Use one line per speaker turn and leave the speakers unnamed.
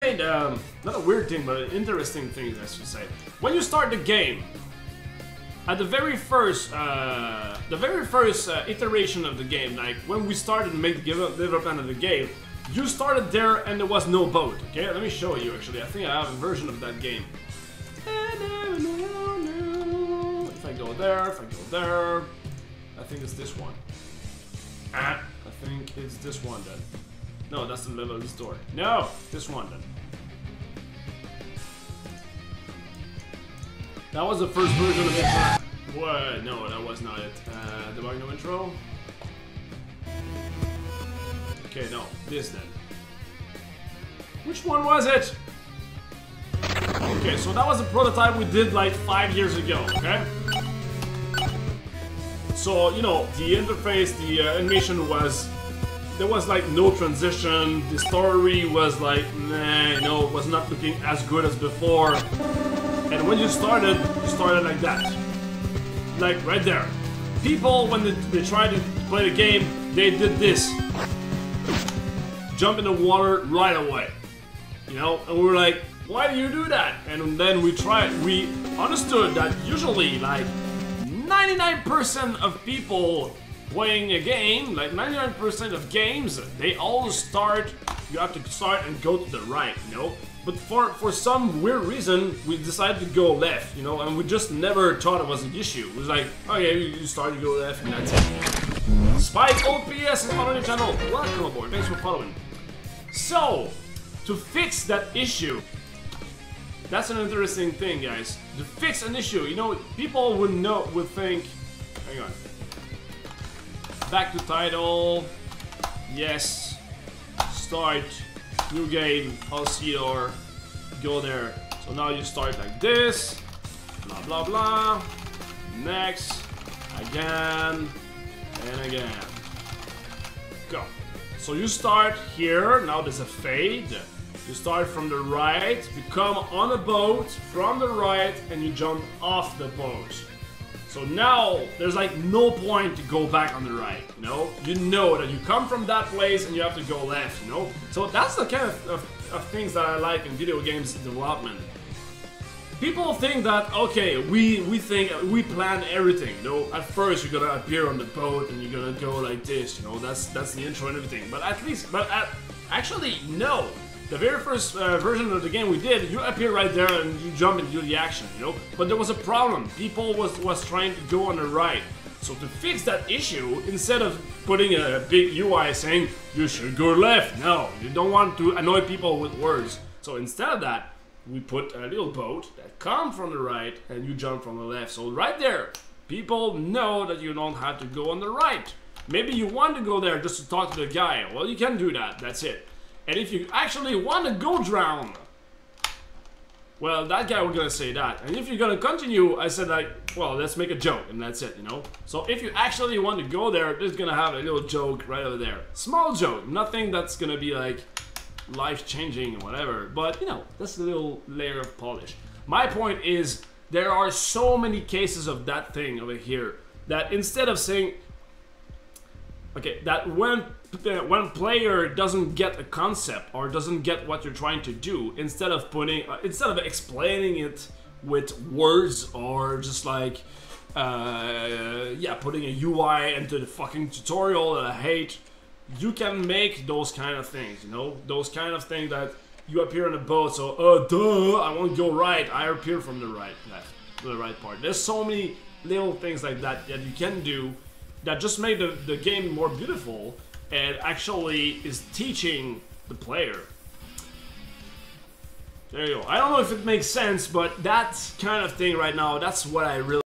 Not a weird thing, but an interesting thing, I should say. When you start the game, at the very first iteration of the game, like when we started to make the development of the game, you started there and there was no boat. Okay, let me show you. Actually, I think I have a version of that game. If I go there, I think it's this one. I think it's this one then. No, that's the level of the story. No, this one then. That was the first version of it. What? No, that was not it. The no intro. Okay, no, this then. Which one was it? Okay, so that was a prototype we did like 5 years ago, okay? So, you know, the interface, the animation was... There was like no transition, the story was like, nah, you know, it was not looking as good as before. And when you started like that. Like right there. People, when they tried to play the game, they did this. Jump in the water right away. You know, and we were like, why do you do that? And then we understood that usually like 99% of people playing a game, like 99% of games, they all start, you have to start and go to the right, you know? But for some weird reason, we decided to go left, you know, and we just never thought it was an issue. It was like, okay, you start to go left and that's it. Spike OPS is following the channel. Welcome aboard, thanks for following. So, to fix that issue, that's an interesting thing, guys. To fix an issue, you know, people would think, hang on. Back to title, yes, start, new game, Alcedor, go there. So now you start like this, blah blah blah, next, again, and again. Go. So you start here, now there's a fade. You start from the right, you come on a boat from the right, and you jump off the boat. So now, there's like no point to go back on the right, you know? You know that you come from that place and you have to go left, you know? So that's the kind of things that I like in video games development. People think that, okay, we plan everything, you know? At first you're gonna appear on the boat and you're gonna go like this, you know? That's the intro and everything. But actually, no. The very first version of the game we did, you appear right there and you jump and do the action, you know? But there was a problem. People was trying to go on the right. So to fix that issue, instead of putting a big UI saying, you should go left, no, you don't want to annoy people with words. So instead of that, we put a little boat that comes from the right and you jump from the left. So right there, people know that you don't have to go on the right. Maybe you want to go there just to talk to the guy. Well, you can do that, that's it. And if you actually want to go drown, well, that guy was gonna say that. And if you're gonna continue, I said like, well, let's make a joke, and that's it, you know? So if you actually want to go there, there's gonna have a little joke right over there. Small joke, nothing that's gonna be like life-changing or whatever, but you know, that's a little layer of polish. My point is, there are so many cases of that thing over here, that instead of saying, okay, that when player doesn't get a concept or doesn't get what you're trying to do, instead of explaining it with words or just like yeah, putting a UI into the fucking tutorial that I hate, you can make those kind of things, you know, those kind of things that you appear on a boat, so duh, I won't go right, I appear from the right part. There's so many little things like that that you can do that just make the game more beautiful and actually is teaching the player. There you go. I don't know if it makes sense, but that kind of thing right now, that's what I really